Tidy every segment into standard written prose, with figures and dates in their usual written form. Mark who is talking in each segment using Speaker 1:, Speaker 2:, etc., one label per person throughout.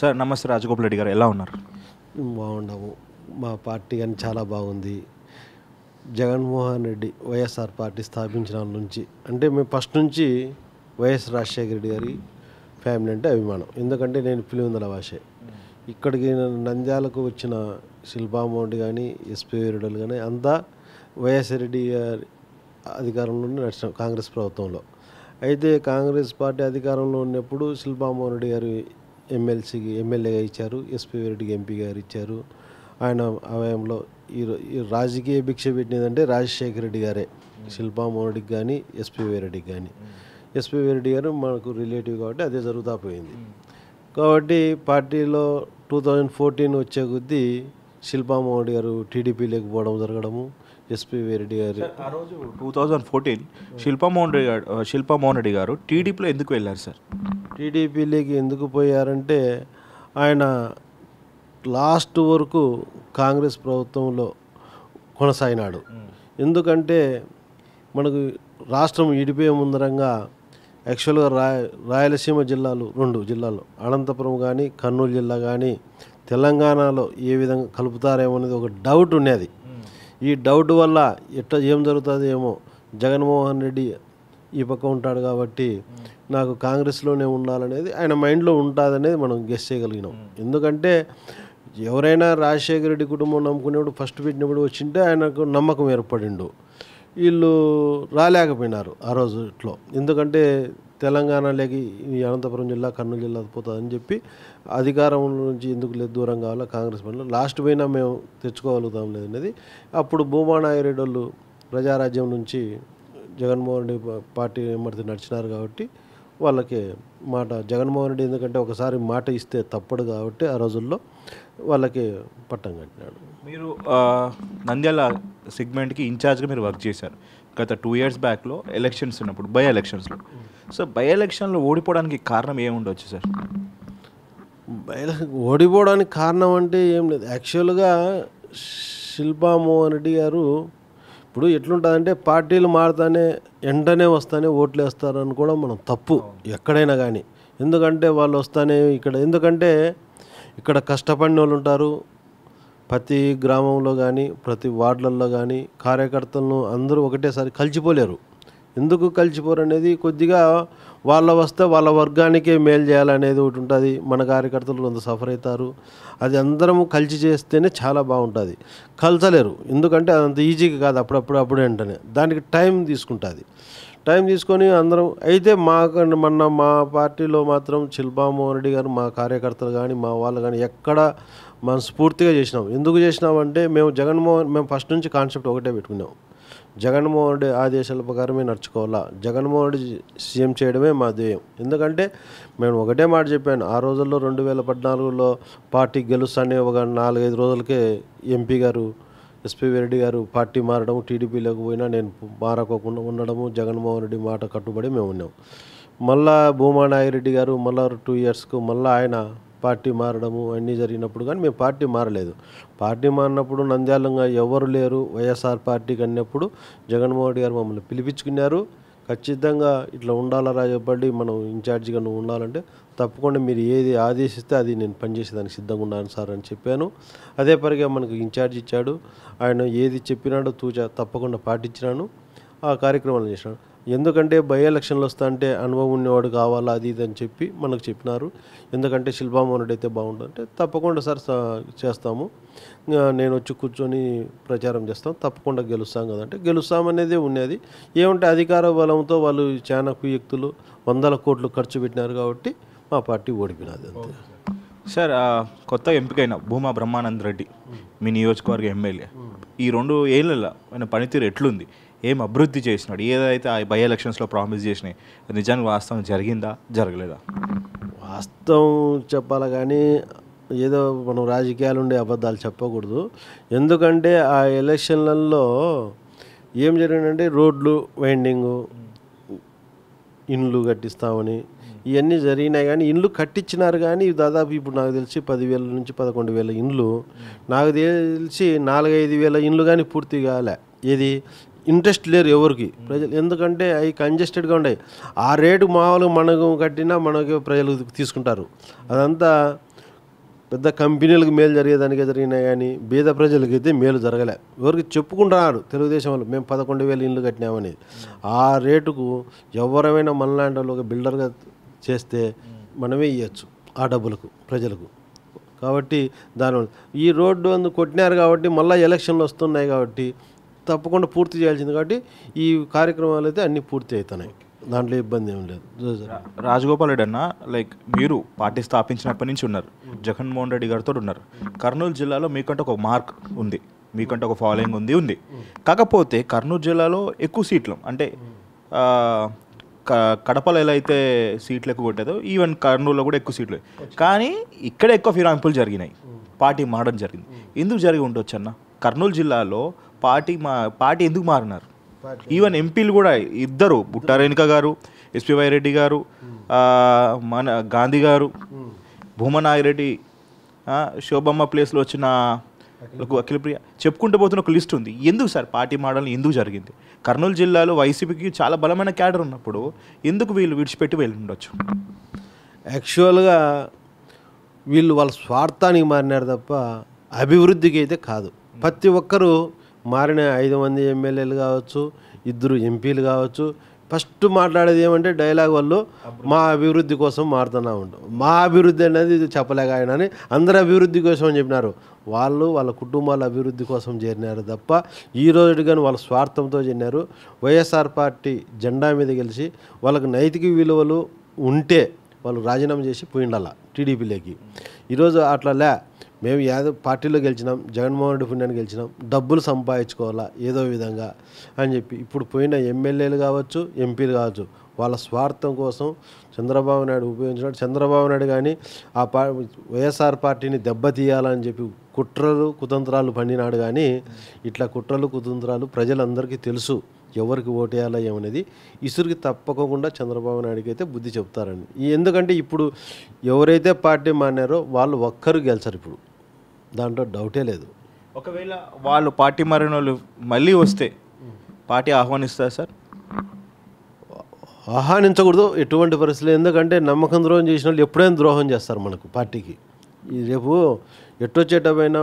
Speaker 1: Sir నమస్తే రాజగోపాల్ రెడ్డి గారు ఎలా ఉన్నారు?
Speaker 2: బాగుండము. మా పార్టీ కానీ చాలా బాగుంది. జగన్మోహన్ రెడ్డి వైఎస్ఆర్ పార్టీ స్థాపించిన నుంచి అంటే మేము ఫస్ట్ నుంచి వైఎస్ రాజశేఖర రెడ్డి గారి ఫ్యామిలీ అంటే అభిమానం. ఎందుకంటే నేను పులివెందుల భాషే. ఇక్కడికి నంద్యాలకు వచ్చిన శిల్పామౌంట్ కానీ ఎస్పీ వీరుడలు కానీ అంతా వైఎస్ రెడ్డి గారి అధికారంలోనే నడిచిన కాంగ్రెస్ ప్రభుత్వంలో. అయితే కాంగ్రెస్ పార్టీ అధికారంలో ఉన్నప్పుడు శిల్పామోహన్ రెడ్డి గారు ఎమ్మెల్యేగా ఇచ్చారు, ఎస్పీ రెడ్డికి ఎంపీ గారు ఇచ్చారు. ఆయన ఆలయంలో ఈ రాజకీయ భిక్ష పెట్టినదంటే రాజశేఖర రెడ్డి గారే. శిల్పామోహన్ రెడ్డికి కానీ ఎస్పీ రెడ్డికి కానీ. ఎస్పీ రెడ్డి గారు మనకు రిలేటివ్ కాబట్టి అదే జరుగుతూ పోయింది. కాబట్టి పార్టీలో 2014 వచ్చే కొద్దీ శిల్పామోహన్ రెడ్డి గారు టీడీపీ లేకపోవడం జరగడము, ఎస్పీ రెడ్డి గారు
Speaker 1: ఆ రోజు 2014 శిల్పామోహన్ రెడ్డి గారు టీడీపీలో ఎందుకు వెళ్ళారు సార్?
Speaker 2: టీడీపీలోకి ఎందుకు పోయారంటే ఆయన లాస్ట్ వరకు కాంగ్రెస్ ప్రభుత్వంలో కొనసాగినాడు. ఎందుకంటే మనకు రాష్ట్రం విడిపోయే ముందరంగా యాక్చువల్గా రాయలసీమ జిల్లాలు 2 జిల్లాలు అనంతపురం కానీ కర్నూలు జిల్లా కానీ తెలంగాణలో ఏ విధంగా కలుపుతారేమో అనేది ఒక డౌట్ ఉండేది. ఈ డౌట్ వల్ల ఏం జరుగుతుంది ఏమో, జగన్మోహన్ రెడ్డి ఈ పక్క ఉంటాడు కాబట్టి నాకు కాంగ్రెస్లోనే ఉండాలనేది ఆయన మైండ్లో ఉంటుందనేది మనం గెస్ చేయగలిగినాం. ఎందుకంటే ఎవరైనా రాజశేఖర రెడ్డి కుటుంబం నమ్ముకునేప్పుడు ఫస్ట్ పెట్టినప్పుడు వచ్చింటే ఆయనకు నమ్మకం ఏర్పడిండు. వీళ్ళు రాలేకపోయినారు ఆ రోజుట్లో. ఎందుకంటే తెలంగాణలోకి ఈ అనంతపురం జిల్లా కర్నూలు జిల్లా పోతుందని చెప్పి అధికారం నుంచి ఎందుకు లేదు దూరం కావాలా కాంగ్రెస్ పనులు లాస్ట్ పోయినా మేము తెచ్చుకోగలుగుతాం లేదనేది. అప్పుడు భూమానాయరెడ్డి వాళ్ళు ప్రజారాజ్యం నుంచి జగన్మోహన్ రెడ్డి పార్టీ ఎమ్మడితే నడిచినారు కాబట్టి వాళ్ళకి జగన్మోహన్ రెడ్డి ఎందుకంటే ఒకసారి మాట ఇస్తే తప్పడు కాబట్టి ఆ రోజుల్లో వాళ్ళకి పట్టం కట్టినాడు.
Speaker 1: మీరు నంద్యాల సెగ్మెంట్కి ఇన్ఛార్జ్గా మీరు వర్క్ చేశారు గత 2 years బ్యాక్లో ఎలక్షన్స్ ఉన్నప్పుడు, బై ఎలక్షన్స్లో. సో బై ఎలక్షన్లో ఓడిపోవడానికి కారణం ఏముండొచ్చు సార్?
Speaker 2: ఓడిపోవడానికి కారణం అంటే ఏం లేదు. యాక్చువల్గా శిల్పామోహన్ రెడ్డి గారు ఇప్పుడు ఎట్లుంటుందంటే పార్టీలు మారుతానే వెంటనే వస్తానే ఓట్లు వేస్తారు అనుకోవడం మనం తప్పు ఎక్కడైనా కానీ. ఎందుకంటే వాళ్ళు వస్తానే ఎందుకంటే ఇక్కడ కష్టపడిన వాళ్ళు ఉంటారు. ప్రతి గ్రామంలో కానీ ప్రతి వార్డులలో కానీ కార్యకర్తలను అందరూ ఒకటేసారి కలిసిపోలేరు. ఎందుకు కలిసిపోరు అనేది కొద్దిగా వాళ్ళ వస్తే వాళ్ళ వర్గానికే మేలు చేయాలనేది ఒకటి ఉంటుంది. మన కార్యకర్తలు కొంత సఫర్ అవుతారు. అది అందరము కలిసి చేస్తేనే చాలా బాగుంటుంది. కలచలేరు ఎందుకంటే అదంత ఈజీగా కాదు. అప్పుడు వెంటనే దానికి టైం తీసుకుంటుంది. టైం తీసుకొని అందరం అయితే మా పార్టీలో మాత్రం శిల్పామోహన్ రెడ్డి గారు మా కార్యకర్తలు కానీ మా వాళ్ళు కానీ ఎక్కడ మనస్ఫూర్తిగా చేసినాం. ఎందుకు చేసినామంటే మేము ఫస్ట్ నుంచి కాన్సెప్ట్ ఒకటే పెట్టుకున్నాం. జగన్మోహన్ రెడ్డి ఆదేశాల ప్రకారమే నడుచుకోవాలా, జగన్మోహన్ రెడ్డి సీఎం చేయడమే మా ధ్యేయం. ఎందుకంటే మేము ఒకటే మాట చెప్పాను. ఆ రోజుల్లో 2014లో పార్టీ గెలుస్తానే ఒక 4-5 రోజులకే ఎంపీ గారు ఎస్పీ రెడ్డి గారు పార్టీ మారడం, టీడీపీలోకి పోయినా నేను మారకోకుండా ఉండడము, జగన్మోహన్ రెడ్డి మాట కట్టుబడి మేము ఉన్నాం. మళ్ళా భూమానాయరెడ్డి గారు మళ్ళా 2 yearsకు మళ్ళీ ఆయన పార్టీ మారడము అన్నీ జరిగినప్పుడు కానీ మేము పార్టీ మారలేదు. పార్టీ మారినప్పుడు నంద్యాలంగా ఎవరు లేరు వైఎస్ఆర్ పార్టీకి అన్నప్పుడు జగన్మోహన్ రెడ్డి గారు మమ్మల్ని పిలిపించుకున్నారు. ఖచ్చితంగా ఇట్లా ఉండాలా రాజపడి మనం ఇన్ఛార్జిగా నువ్వు ఉండాలంటే తప్పకుండా మీరు ఏది ఆదేశిస్తే అది నేను పనిచేసేదానికి సిద్ధంగా ఉన్నాను సార్ అని చెప్పాను. అదే పరిగా మనకు ఇన్ఛార్జ్ ఇచ్చాడు. ఆయన ఏది చెప్పినాడో తప్పకుండా పాటించినాను. ఆ కార్యక్రమాలు చేసినాను. ఎందుకంటే బై ఎలక్షన్లు వస్తా అంటే అనుభవం ఉన్నవాడు కావాలా అది ఇది అని చెప్పి మనకు చెప్పినారు. ఎందుకంటే శిల్పామోహన్ రెడ్డి అయితే బాగుంటుందంటే తప్పకుండా సార్ చేస్తాము, నేను వచ్చి కూర్చొని ప్రచారం చేస్తాం, తప్పకుండా గెలుస్తాం కదంటే గెలుస్తామనేదే ఉన్నది. ఏమంటే అధికార బలంతో వాళ్ళు చాలా కుయుక్తులు 100 కోట్లు ఖర్చు పెట్టినారు కాబట్టి మా పార్టీ ఓడిపోయినది అంతే.
Speaker 1: సార్ కొత్త ఎంపికైన భూమా బ్రహ్మానంద రెడ్డి మీ నియోజకవర్గ ఎమ్మెల్యే, ఈ 2 ఏళ్ళ ఆయన పనితీరు ఎట్లుంది? ఏం అభివృద్ధి చేసినాడు? ఏదైతే ఆ బై ఎలక్షన్స్లో ప్రామిస్ చేసినాయి నిజానికి వాస్తవం జరిగిందా జరగలేదా?
Speaker 2: వాస్తవం చెప్పాలి కానీ ఏదో మనం రాజకీయాలు ఉండే అబద్ధాలు చెప్పకూడదు. ఎందుకంటే ఆ ఎలక్షన్లలో ఏం జరిగిందంటే రోడ్లు వైండింగు, ఇండ్లు కట్టిస్తామని ఇవన్నీ జరిగినాయి. కానీ ఇండ్లు కట్టించినారు కానీ దాదాపు ఇప్పుడు నాకు తెలిసి 10,000 నుంచి 11,000 ఇండ్లు, నాకు తెలిసి 4-5 వేల ఇండ్లు కానీ పూర్తి కాలే. ఏది ఇంట్రెస్ట్ లేరు ఎవరికి ప్రజలు. ఎందుకంటే అవి కంజెస్టెడ్గా ఉన్నాయి. ఆ రేటు మామూలుగా మనకు కట్టినా మనకి ప్రజలు తీసుకుంటారు. అదంతా పెద్ద కంపెనీలకు మేలు జరిగేదానికే జరిగినాయి కానీ బీద ప్రజలకైతే మేలు జరగలే. ఎవరికి చెప్పుకుంటున్నారు తెలుగుదేశం వాళ్ళు మేము 11,000 ఇళ్ళు కట్టినామని. ఆ రేటుకు ఎవరైనా మనలాంటి వాళ్ళు ఒక బిల్డర్గా చేస్తే మనమే ఇవ్వచ్చు ఆ డబ్బులకు ప్రజలకు. కాబట్టి దానివల్ల ఈ రోడ్డు అందుకు కొట్టినారు కాబట్టి మళ్ళీ ఎలక్షన్లు వస్తున్నాయి కాబట్టి తప్పకుండా పూర్తి చేయాల్సింది. కాబట్టి ఈ కార్యక్రమాలు అయితే అన్నీ పూర్తి అవుతున్నాయి, దాంట్లో ఇబ్బంది ఏం లేదు.
Speaker 1: రాజగోపాల్ రెడ్డి అన్న, లైక్ మీరు పార్టీ స్థాపించినప్పటి నుంచి ఉన్నారు, జగన్మోహన్ రెడ్డి గారితో ఉన్నారు. కర్నూలు జిల్లాలో మీకంటే ఒక మార్క్ ఉంది, మీకంటే ఒక ఫాలోయింగ్ ఉంది. కాకపోతే కర్నూలు జిల్లాలో ఎక్కువ సీట్లు అంటే కడపలో ఎలా అయితే సీట్లు ఎక్కువ కొట్టేదో ఈవెన్ కర్నూలులో కూడా ఎక్కువ సీట్లు, కానీ ఇక్కడ ఎక్కువ ఫిరాయింపులు జరిగినాయి, పార్టీ మారడం జరిగింది. ఎందుకు జరిగి ఉండొచ్చు అన్న? కర్నూలు జిల్లాలో పార్టీ ఎందుకు మారినారు? ఈవెన్ ఎంపీలు కూడా ఇద్దరు, బుట్టారేణుక గారు, ఎస్పీవై రెడ్డి గారు, మన గాంధీ గారు, భూమనాగిరెడ్డి, శోభమ్మ ప్లేస్లో వచ్చిన అఖిలప్రియ, చెప్పుకుంటూ పోతున్న ఒక లిస్ట్ ఉంది. ఎందుకు సార్ పార్టీ మారడం ఎందుకు జరిగింది? కర్నూలు జిల్లాలో వైసీపీకి చాలా బలమైన క్యాడర్ ఉన్నప్పుడు ఎందుకు వీళ్ళు విడిచిపెట్టి వెళ్ళి ఉండొచ్చు?
Speaker 2: యాక్చువల్గా వీళ్ళు వాళ్ళ స్వార్థానికి మారినారు తప్ప అభివృద్ధికి అయితే కాదు. ప్రతి ఒక్కరూ మారిన 5 మంది ఎమ్మెల్యేలు కావచ్చు, 2 ఎంపీలు కావచ్చు, ఫస్ట్ మాట్లాడేది ఏమంటే డైలాగ్ వాళ్ళు మా అభివృద్ధి కోసం మారుతూనే ఉంటాం. మా అభివృద్ధి అనేది ఇది చెప్పలేక ఆయన అని అందరి అభివృద్ధి కోసం అని చెప్పినారు. వాళ్ళు వాళ్ళ కుటుంబాల అభివృద్ధి కోసం చేరినారు తప్ప ఈ రోజు కానీ వాళ్ళ స్వార్థంతో చేరినారు. వైఎస్ఆర్ పార్టీ జెండా మీద గెలిచి వాళ్ళకి నైతిక విలువలు ఉంటే వాళ్ళు రాజీనామా చేసి పోయిండాల టీడీపీలోకి. ఈరోజు అట్లా మేము యాదవ్ పార్టీలో గెలిచినాం, జగన్మోహన్ రెడ్డి పుణ్యాన్ని గెలిచినాం, డబ్బులు సంపాదించుకోవాలా ఏదో విధంగా అని చెప్పి ఇప్పుడు పోయిన ఎమ్మెల్యేలు కావచ్చు, ఎంపీలు కావచ్చు, వాళ్ళ స్వార్థం కోసం చంద్రబాబు నాయుడు ఉపయోగించినాడు. చంద్రబాబు నాయుడు కానీ ఆ వైఎస్ఆర్ పార్టీని దెబ్బతీయాలని చెప్పి కుట్రలు కుతంత్రాలు పండినాడు. కానీ ఇట్లా కుట్రలు కుతంత్రాలు ప్రజలందరికీ తెలుసు, ఎవరికి ఓటేయాలా ఏమనేది. ఇసురుకి తప్పకుండా చంద్రబాబు నాయుడుకి అయితే బుద్ధి చెప్తారండి. ఎందుకంటే ఇప్పుడు ఎవరైతే పార్టీ మారినారో వాళ్ళు ఒక్కరు గెలిచారు, ఇప్పుడు దాంట్లో డౌటే లేదు.
Speaker 1: ఒకవేళ వాళ్ళు పార్టీ మారిన వాళ్ళు మళ్ళీ వస్తే పార్టీ ఆహ్వానిస్తారు సార్?
Speaker 2: ఆహ్వానించకూడదు ఎటువంటి పరిస్థితులు. ఎందుకంటే నమ్మకం ద్రోహం చేసిన వాళ్ళు ఎప్పుడైనా ద్రోహం చేస్తారు మనకు పార్టీకి. రేపు ఎట్టొచ్చేటమైనా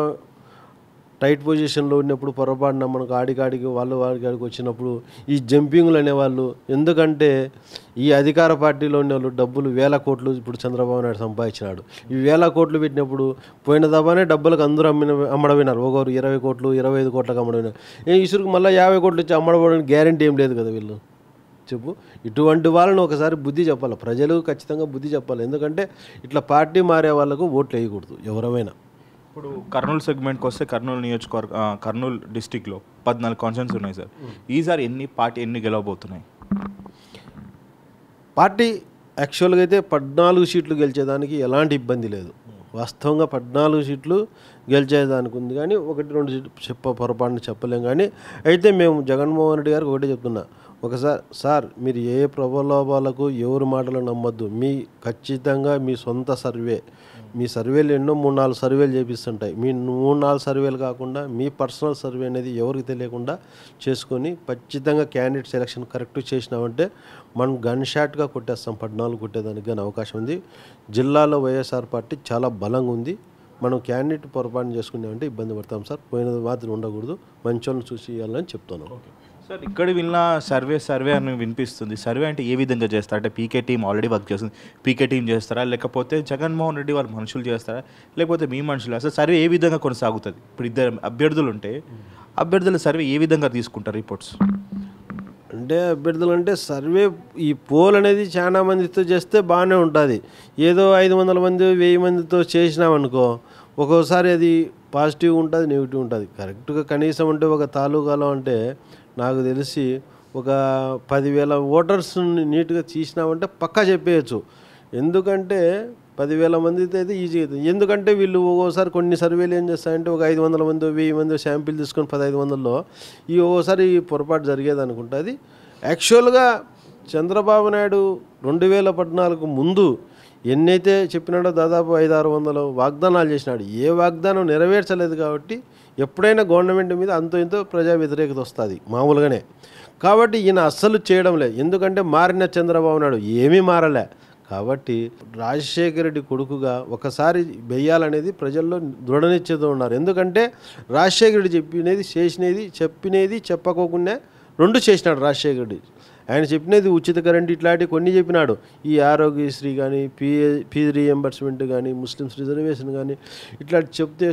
Speaker 2: టైట్ పొజిషన్లో ఉన్నప్పుడు పొరపాటున మనకు ఆడికాడికి వాడికాడికి వచ్చినప్పుడు ఈ జంపింగ్లు అనేవాళ్ళు. ఎందుకంటే ఈ అధికార పార్టీలో ఉన్న వాళ్ళు డబ్బులు 1000 కోట్లు ఇప్పుడు చంద్రబాబు నాయుడు సంపాదించినాడు. ఈ 1000 కోట్లు పెట్టినప్పుడు పోయిన దబానే డబ్బులకు అందరూ అమ్మడపోయినారు. ఒకరు 20 కోట్లు 25 కోట్లకు అమ్మడపోయినారు. ఇసురుకు మళ్ళీ 50 కోట్లు ఇచ్చి అమ్మడపోవడానికి గ్యారంటీ ఏం లేదు కదా వీళ్ళు. చెప్పు, ఇటువంటి వాళ్ళని ఒకసారి బుద్ధి చెప్పాలి, ప్రజలు ఖచ్చితంగా బుద్ధి చెప్పాలి. ఎందుకంటే ఇట్లా పార్టీ మారే వాళ్ళకు ఓట్లు వేయకూడదు ఎవరైనా.
Speaker 1: ఇప్పుడు కర్నూలు సెగ్మెంట్కి వస్తే కర్నూలు నియోజకవర్గ కర్నూలు డిస్టిక్లో 14 కాన్స్టిట్యూన్స్ ఉన్నాయి సార్. ఈసారి ఎన్ని గెలవబోతున్నాయి?
Speaker 2: పార్టీ యాక్చువల్గా అయితే 14 సీట్లు గెలిచేదానికి ఎలాంటి ఇబ్బంది లేదు. వాస్తవంగా 14 సీట్లు గెలిచేదానికి ఉంది, కానీ 1-2 సీట్లు పొరపాటున చెప్పలేం. కానీ అయితే మేము జగన్మోహన్ రెడ్డి గారికి ఒకటే చెప్తున్నా, ఒకసారి సార్ మీరు ఏ ప్రలోభాలకు ఎవరి మాటలు నమ్మొద్దు. ఖచ్చితంగా మీ సొంత సర్వే, మీ సర్వేలు ఎన్నో 3-4 సర్వేలు చేపిస్తుంటాయి. మీ 3-4 సర్వేలు కాకుండా మీ పర్సనల్ సర్వే అనేది ఎవరికి తెలియకుండా చేసుకొని ఖచ్చితంగా క్యాండిడేట్ సెలక్షన్ కరెక్ట్ చేసినామంటే మనం గన్ షాట్గా కొట్టేస్తాం. 14 కొట్టేదానికి కానీ అవకాశం ఉంది. జిల్లాలో వైఎస్ఆర్ పార్టీ చాలా బలంగా ఉంది. మనం క్యాండిడేట్ పొరపాటు చేసుకున్నామంటే ఇబ్బంది పడతాం సార్. పోయినది మాత్రం ఉండకూడదు, మంచి వాళ్ళని చూసి ఇవ్వాలని చెప్తున్నాను.
Speaker 1: సార్ ఇక్కడ విన్న సర్వే అని వినిపిస్తుంది. సర్వే అంటే ఏ విధంగా చేస్తారా? అంటే పీకే టీం ఆల్రెడీ వర్క్ చేస్తుంది, పీకే టీం చేస్తారా, లేకపోతే జగన్మోహన్ రెడ్డి వాళ్ళ మనుషులు చేస్తారా, లేకపోతే మీ మనుషులు? అసలు సర్వే ఏ విధంగా కొనసాగుతుంది? ఇప్పుడు 2 అభ్యర్థులు ఉంటే అభ్యర్థుల సర్వే ఏ విధంగా తీసుకుంటారు రిపోర్ట్స్?
Speaker 2: అంటే అభ్యర్థులు అంటే సర్వే ఈ పోల్ అనేది చాలా మందితో చేస్తే బాగానే ఉంటుంది. ఏదో 500 మంది 1000 మందితో చేసినామనుకో ఒక్కోసారి అది పాజిటివ్ ఉంటుంది, నెగిటివ్ ఉంటుంది. కరెక్ట్గా కనీసం అంటే ఒక తాలూకాలో అంటే నాకు తెలిసి ఒక 10,000 ఓటర్స్ నీట్గా తీసినామంటే పక్కా చెప్పేయచ్చు. ఎందుకంటే 10,000 మందితో అయితే ఈజీ అవుతుంది. ఎందుకంటే వీళ్ళు ఒక్కోసారి కొన్ని సర్వేలు ఏం చేస్తాయంటే ఒక 500 మంది 1000 మంది శాంపిల్ తీసుకొని 1500లో ఒక్కోసారి పొరపాటు జరిగేది అనుకుంటుంది. యాక్చువల్గా చంద్రబాబు నాయుడు 2014 ముందు ఎన్నైతే చెప్పినాడో దాదాపు 500-600 వాగ్దానాలు చేసినాడు. ఏ వాగ్దానం నెరవేర్చలేదు. కాబట్టి ఎప్పుడైనా గవర్నమెంట్ మీద అంతో ఇంతో ప్రజా వ్యతిరేకత వస్తుంది మామూలుగానే. కాబట్టి ఈయన అస్సలు చేయడం లేదు. ఎందుకంటే మారిన చంద్రబాబు నాయుడు ఏమీ మారలే. కాబట్టి రాజశేఖర రెడ్డి కొడుకుగా ఒకసారి వెయ్యాలనేది ప్రజల్లో దృఢ నిశ్చయితో ఉన్నారు. ఎందుకంటే రాజశేఖర రెడ్డి చెప్పినది చెప్పకోకుండా రెండు చేసినాడు రాజశేఖర రెడ్డి. ఆయన చెప్పినది ఉచిత కరెంట్ ఇట్లాంటివి కొన్ని చెప్పినాడు. ఈ ఆరోగ్యశ్రీ కానీ, ఫీజు రీఎంబర్స్మెంట్ కానీ, ముస్లిమ్స్ రిజర్వేషన్ కానీ ఇట్లాంటి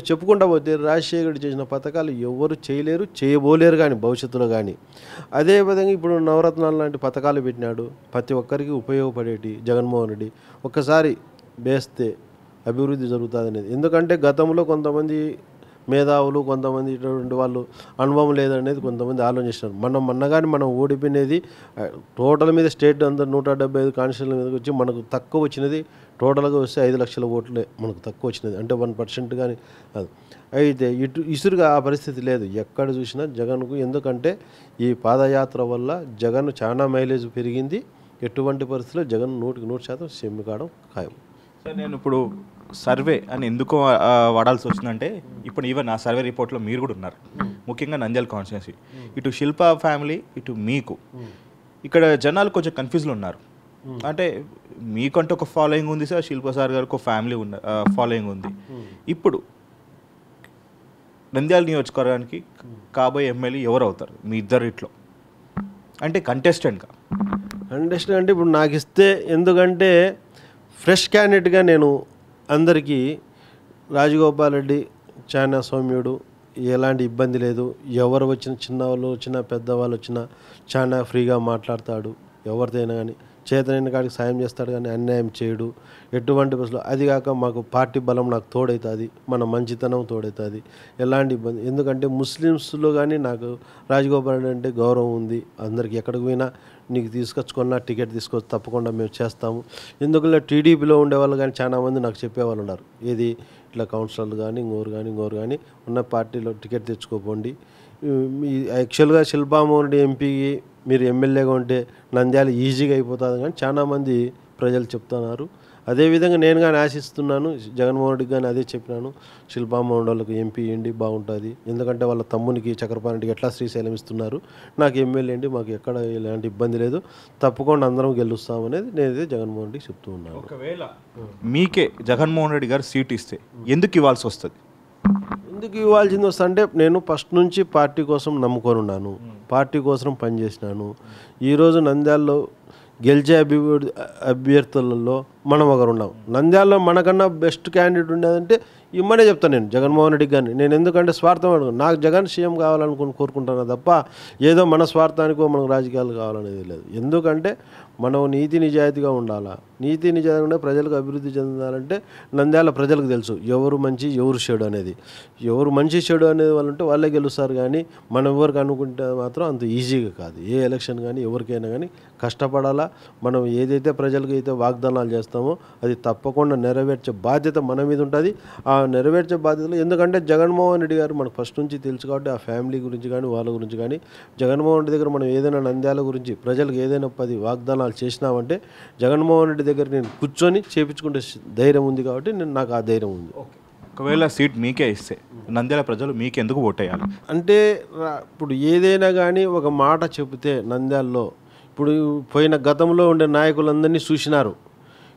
Speaker 2: చెప్పుకుంటా పోతే రాజశేఖర రెడ్డి చేసిన పథకాలు ఎవరు చేయలేరు, చేయబోలేరు కానీ భవిష్యత్తులో కానీ. అదేవిధంగా ఇప్పుడు నవరత్నాలు లాంటి పథకాలు పెట్టినాడు, ప్రతి ఒక్కరికి ఉపయోగపడేటి జగన్మోహన్ రెడ్డి. ఒక్కసారి వేస్తే అభివృద్ధి జరుగుతుంది అనేది. ఎందుకంటే గతంలో కొంతమంది మేధావులు, కొంతమంది ఇటువంటి వాళ్ళు అనుభవం లేదనేది కొంతమంది ఆలోచిస్తున్నారు. మనం ఓడిపోయినది టోటల్ మీద స్టేట్ అంతా 175 కాన్స్టిట్యూన్సీల మీదకి వచ్చి మనకు తక్కువ వచ్చినది టోటల్గా వస్తే 5 లక్షల ఓట్లే మనకు తక్కువ వచ్చినది, అంటే 1% కానీ. అయితే ఇసురుగా ఆ పరిస్థితి లేదు ఎక్కడ చూసినా జగన్కు. ఎందుకంటే ఈ పాదయాత్ర వల్ల జగన్ చాలా మైలేజ్ పెరిగింది. ఎటువంటి పరిస్థితుల్లో జగన్ 100% సెమ్మి కావడం ఖాయం.
Speaker 1: సార్ నేను ఇప్పుడు సర్వే అని ఎందుకు వాడాల్సి వచ్చిందంటే ఇప్పుడు ఈవెన్ ఆ సర్వే రిపోర్ట్లో మీరు కూడా ఉన్నారు, ముఖ్యంగా నంద్యాల కాన్స్టిట్యున్సీ. ఇటు శిల్ప ఫ్యామిలీ, ఇటు మీకు ఇక్కడ జనాలు కొంచెం కన్ఫ్యూజ్లో ఉన్నారు. అంటే మీకంటే ఒక ఫాలోయింగ్ ఉంది సార్, శిల్ప సార్ గారికి ఒక ఫ్యామిలీ ఫాలోయింగ్ ఉంది. ఇప్పుడు నంద్యాల నియోజకవర్గానికి కాబోయే ఎమ్మెల్యే ఎవరు అవుతారు మీ ఇద్దరిట్లో? అంటే కంటెస్టెంట్
Speaker 2: అంటే ఇప్పుడు నాకు ఇస్తే, ఎందుకంటే ఫ్రెష్ క్యాండిడేట్గా నేను అందరికీ రాజగోపాల్ రెడ్డి చాలా సౌమ్యుడు, ఎలాంటి ఇబ్బంది లేదు. ఎవరు వచ్చిన చిన్నవాళ్ళు వచ్చినా పెద్దవాళ్ళు వచ్చినా చాలా ఫ్రీగా మాట్లాడతాడు. ఎవరిదైనా కానీ చేతనైన కాడికి సాయం చేస్తాడు, కానీ అన్యాయం చేయడు ఎటువంటి బస్సులో. అది కాక మాకు పార్టీ బలం నాకు తోడవుతుంది, మన మంచితనం తోడవుతుంది, ఎలాంటి ఇబ్బంది. ఎందుకంటే ముస్లిమ్స్లో కానీ నాకు రాజగోపాల్ రెడ్డి అంటే గౌరవం ఉంది. అందరికి ఎక్కడికి పోయినా నీకు తీసుకొచ్చుకున్నా టికెట్ తీసుకొచ్చి తప్పకుండా మేము చేస్తాము. ఎందుకంటే టీడీపీలో ఉండేవాళ్ళు కానీ చాలామంది నాకు చెప్పేవాళ్ళు ఉన్నారు, ఏది ఇట్లా కౌన్సిలర్లు కానీ ఇంకోరు కానీ ఉన్న పార్టీలో టికెట్ తెచ్చుకోపోండి. యాక్చువల్గా శిల్పామోహన్ రెడ్డి ఎంపీకి మీరు ఎమ్మెల్యేగా ఉంటే నంద్యాల ఈజీగా అయిపోతుంది కానీ చాలామంది ప్రజలు చెప్తున్నారు. అదేవిధంగా నేను కానీ ఆశిస్తున్నాను, జగన్మోహన్ రెడ్డికి కానీ అదే చెప్పినాను, శిల్పామోహన్ వాళ్ళకి ఎంపీ ఏంటి బాగుంటుంది. ఎందుకంటే వాళ్ళ తమ్మునికి చక్రపాణికి ఎట్లా శ్రీశైలం ఇస్తున్నారు, నాకు ఎమ్మెల్యే ఏంటి, మాకు ఎక్కడ ఎలాంటి ఇబ్బంది లేదు, తప్పకుండా అందరం గెలుస్తామనేది నేనైతే జగన్మోహన్ రెడ్డికి చెప్తూ ఉన్నాను.
Speaker 1: ఒకవేళ మీకే జగన్మోహన్ రెడ్డి గారు సీట్ ఇస్తే ఎందుకు ఇవ్వాల్సి వస్తుంది?
Speaker 2: ఎందుకు ఇవ్వాల్సింది వస్తుంది అంటే, నేను ఫస్ట్ నుంచి పార్టీ కోసం నమ్ముకొని ఉన్నాను, పార్టీ కోసం పనిచేసినాను. ఈరోజు నంద్యాలలో గెలిచే అభ్యర్థులలో మనం ఒకరు ఉన్నాం. నంద్యాలలో మనకన్నా బెస్ట్ క్యాండిడేట్ ఉండేదంటే ఇమ్మనే చెప్తాను నేను జగన్మోహన్ రెడ్డికి. కానీ నేను ఎందుకంటే స్వార్థం అడుగు, నాకు జగన్ సీఎం కావాలనుకుని కోరుకుంటాను తప్ప ఏదో మన స్వార్థానికో మనకు రాజకీయాలు కావాలనేది లేదు. ఎందుకంటే మనం నీతి నిజాయితీగా ఉండాలా. నీతి నిజాయితీగా ఉండే ప్రజలకు అభివృద్ధి చెందాలంటే నంద్యాల ప్రజలకు తెలుసు ఎవరు మంచి ఎవరు చెడు అనేది. ఎవరు మంచి చెడు అనేది వాళ్ళు ఉంటే వాళ్ళే గెలుస్తారు. కానీ మనం ఎవరికి అనుకుంటే మాత్రం అంత ఈజీగా కాదు. ఏ ఎలక్షన్ కానీ ఎవరికైనా కానీ కష్టపడాలా. మనం ఏదైతే ప్రజలకు అయితే వాగ్దానాలు చేస్తామో అది తప్పకుండా నెరవేర్చే బాధ్యత మన మీద ఉంటుంది. ఆ నెరవేర్చే బాధ్యతలు, ఎందుకంటే జగన్మోహన్ రెడ్డి గారు మనకు ఫస్ట్ నుంచి తెలుసు కాబట్టి ఆ ఫ్యామిలీ గురించి కానీ వాళ్ళ గురించి కానీ, జగన్మోహన్ రెడ్డి దగ్గర మనం ఏదైనా నంద్యాల గురించి ప్రజలకు ఏదైనా 10 వాగ్దానాలు చేసినామంటే జగన్మోహన్ రెడ్డి దగ్గర నేను కూర్చొని చేపించుకుంటే ధైర్యం ఉంది కాబట్టి నాకు ఆ ధైర్యం ఉంది.
Speaker 1: ఒకవేళ సీట్ మీకే ఇస్తే నంద్యాల ప్రజలు మీకెందుకు ఓటేయాలి?
Speaker 2: అంటే ఇప్పుడు ఏదైనా కానీ ఒక మాట చెబితే నంద్యాలలో ఇప్పుడు పోయిన గతంలో ఉండే నాయకులందరినీ చూసినారు.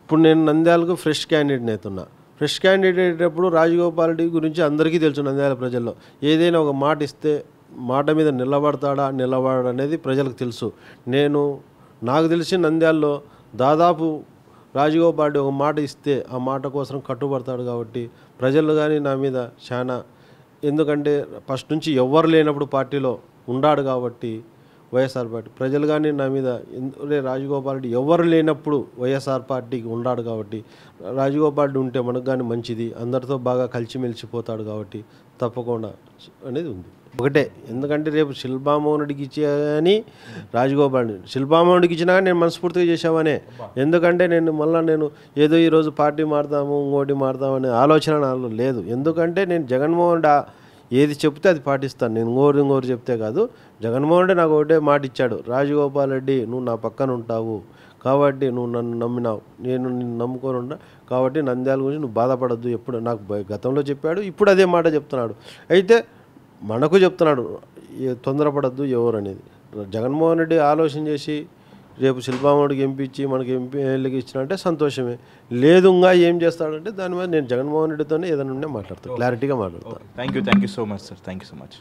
Speaker 2: ఇప్పుడు నేను నంద్యాలకు ఫ్రెష్ క్యాండిడేట్ని అవుతున్నా. ఫ్రెష్ క్యాండిడేట్ అయ్యేటప్పుడు రాజగోపాల్ రెడ్డి గురించి అందరికీ తెలుసు. నంద్యాల ప్రజల్లో ఏదైనా ఒక మాట ఇస్తే మాట మీద నిలబడడు అనేది ప్రజలకు తెలుసు. నాకు తెలిసి నంద్యాలలో దాదాపు రాజగోపాల్ రెడ్డి ఒక మాట ఇస్తే ఆ మాట కోసం కట్టుబడతాడు కాబట్టి ప్రజలు కానీ నా మీద చాలా, ఎందుకంటే ఫస్ట్ నుంచి ఎవ్వరు లేనప్పుడు పార్టీలో ఉన్నాడు కాబట్టి వైఎస్ఆర్ పార్టీ ప్రజలు కానీ నా మీద రాజగోపాల్ రెడ్డి ఎవరు లేనప్పుడు వైఎస్ఆర్ పార్టీకి ఉన్నాడు కాబట్టి రాజగోపాల్ రెడ్డి ఉంటే మనకు కానీ మంచిది, అందరితో బాగా కలిసిమెలిసిపోతాడు కాబట్టి తప్పకుండా అనేది ఉంది. ఒకటే, ఎందుకంటే రేపు శిల్పామోహన్ రెడ్డికి ఇచ్చేయని రాజగోపాల్ రెడ్డి శిల్పామోహన్ రెడ్డికి ఇచ్చినా నేను మనస్ఫూర్తిగా చేసామనే. ఎందుకంటే నేను ఏదో ఈరోజు పార్టీ మారుతాము ఇంకోటి మారుతామనే ఆలోచన నాలో లేదు. ఎందుకంటే నేను జగన్మోహన్ రెడ్డి ఏది చెప్తే అది పాటిస్తాను. నేను ఇంకోరు చెప్తే కాదు. జగన్మోహన్ రెడ్డి నాకు ఒకటే మాట ఇచ్చాడు, రాజగోపాల్ రెడ్డి నువ్వు నా పక్కన ఉంటావు కాబట్టి నువ్వు నన్ను నమ్మినావు, నేను నిన్ను నమ్ముకొని ఉన్నా కాబట్టి నంద్యాల గురించి నువ్వు బాధపడద్దు. ఎప్పుడు నాకు గతంలో చెప్పాడు, ఇప్పుడు అదే మాట చెప్తున్నాడు. అయితే మనకు చెప్తున్నాడు తొందరపడద్దు ఎవరు అనేది. జగన్మోహన్ రెడ్డి ఆలోచన చేసి రేపు శిల్పామోడికి ఎంపీ ఇచ్చి మనకి ఎంపీలకి ఇచ్చినంటే సంతోషమే. లేదు ఇంకా ఏం చేస్తాడంటే దాని మీద నేను జగన్మోహన్ రెడ్డితోనే ఏదైనా ఉండే మాట్లాడతాను, క్లారిటీగా మాట్లాడతాను.
Speaker 1: Thank you so much sir, thank you so much.